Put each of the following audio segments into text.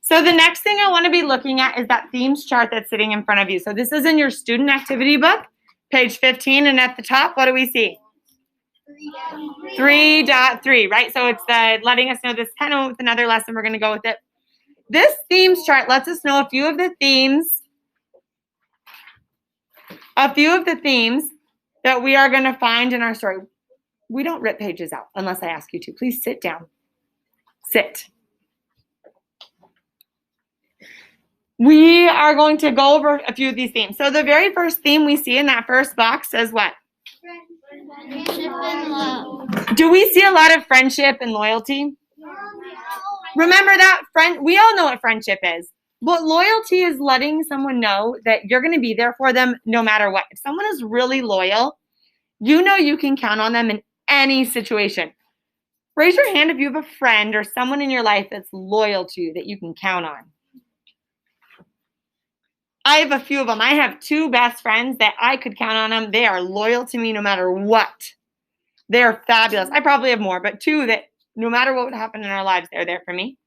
So the next thing I want to be looking at is that themes chart that's sitting in front of you. So this is in your student activity book, page 15, and at the top, what do we see? 3.3, right? So it's letting us know this kind of with another lesson. We're going to go with it. This themes chart lets us know a few of the themes that we are going to find in our story. We don't rip pages out unless I ask you to. Please sit down. Sit. We are going to go over a few of these themes. So the very first theme we see in that first box says what? Friendship and love. Do we see a lot of friendship and loyalty? Remember that we all know what friendship is. But loyalty is letting someone know that you're going to be there for them no matter what. If someone is really loyal, you know you can count on them in any situation. Raise your hand if you have a friend or someone in your life that's loyal to you that you can count on. I have a few of them. I have 2 best friends that I could count on them. They are loyal to me no matter what. They're fabulous. I probably have more, but 2 that no matter what would happen in our lives, they're there for me.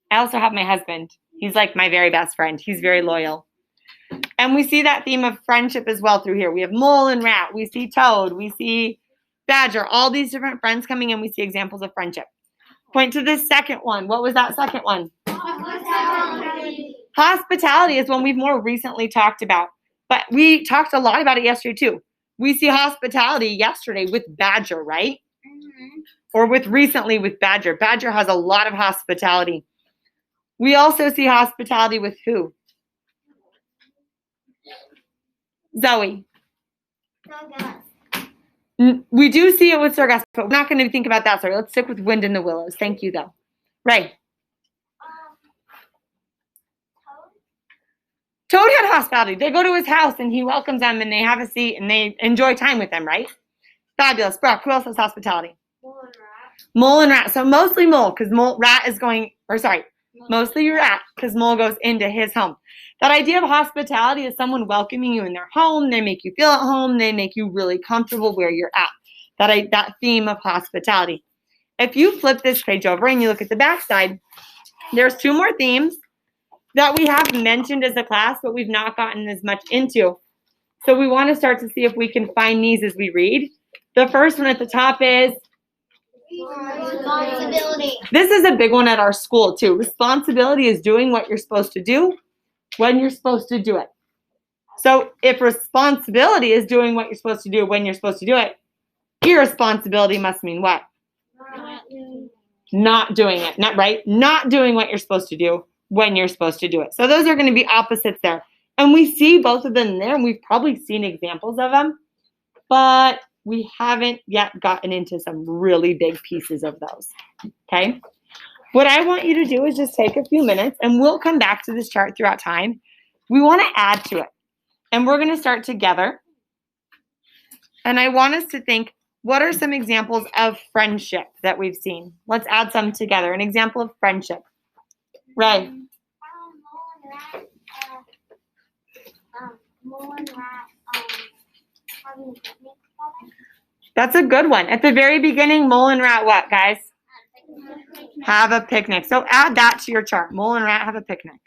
I also have my husband. He's like my very best friend. He's very loyal. And we see that theme of friendship as well through here. We have Mole and Rat. We see Toad. We see Badger. All these different friends coming in. We see examples of friendship. Point to the second one. What was that second one? Hospitality. Hospitality is one we've more recently talked about. But we talked a lot about it yesterday too. We see hospitality yesterday with Badger, right? Mm-hmm. Or recently with Badger. Badger has a lot of hospitality. We also see hospitality with who? Zoe. We do see it with Sargasso, but we're not going to think about that. Sorry, let's stick with Wind in the Willows. Thank you, though. Ray. Toad had hospitality. They go to his house, and he welcomes them, and they have a seat, and they enjoy time with them, right? Fabulous. Brock, who else has hospitality? Mole and Rat. Mole and Rat. So mostly Mole, because mostly Rat, because Mole goes into his home. That idea of hospitality is someone welcoming you in their home. They make you feel at home. They make you really comfortable where you're at. That theme of hospitality. If you flip this page over and you look at the back side, there's 2 more themes that we have mentioned as a class, but we've not gotten as much into. So we want to start to see if we can find these as we read. The first one at the top is Responsibility. This is a big one at our school too. Responsibility is doing what you're supposed to do when you're supposed to do it. So if responsibility is doing what you're supposed to do when you're supposed to do it, irresponsibility must mean what? Not doing it. Not doing what you're supposed to do when you're supposed to do it. So those are going to be opposites there. And we see both of them there, and we've probably seen examples of them, but we haven't yet gotten into some really big pieces of those. Okay? What I want you to do is just take a few minutes, and we'll come back to this chart throughout time. We want to add to it. And we're going to start together. And I want us to think, what are some examples of friendship that we've seen? Let's add some together. An example of friendship. Ray. Mole and Rat having a picnic together. That's a good one. At the very beginning, Mole and Rat what, guys? Have a picnic. So add that to your chart. Mole and Rat have a picnic.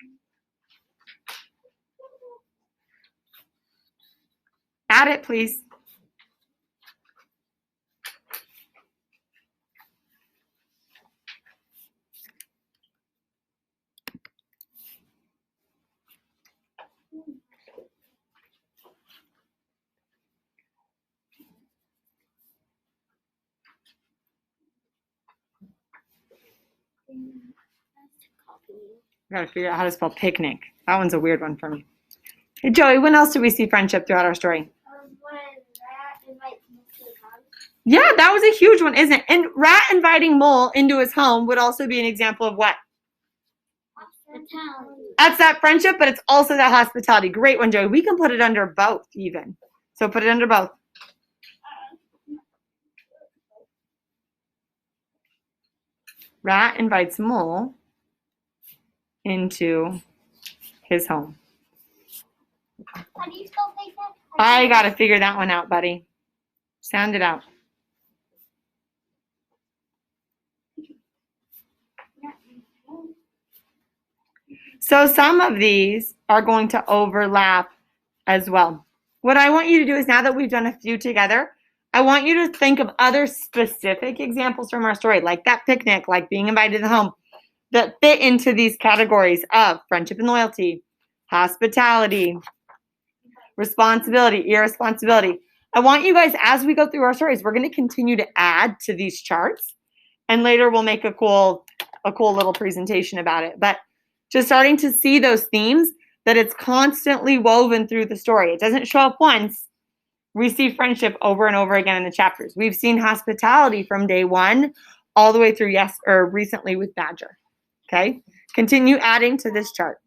Add it, please. I gotta figure out how to spell picnic. That one's a weird one for me. Hey, Joey, when else do we see friendship throughout our story? When Rat invites Mole to his house. Yeah, that was a huge one, isn't it? And Rat inviting Mole into his home would also be an example of what? Hospitality. That's that friendship, but it's also that hospitality. Great one, Joey. We can put it under both even. So put it under both. Rat invites Mole into his home. How do you spell picnic? I got to figure that one out, buddy. Sound it out. So some of these are going to overlap as well. What I want you to do is, now that we've done a few together, I want you to think of other specific examples from our story, like that picnic, like being invited to the home, that fit into these categories of friendship and loyalty, hospitality, responsibility, irresponsibility. I want you guys, as we go through our stories, we're going to continue to add to these charts, and later we'll make a cool little presentation about it. But just starting to see those themes, that it's constantly woven through the story. It doesn't show up once. We see friendship over and over again in the chapters. We've seen hospitality from day one all the way through recently with Badger. Okay? Continue adding to this chart.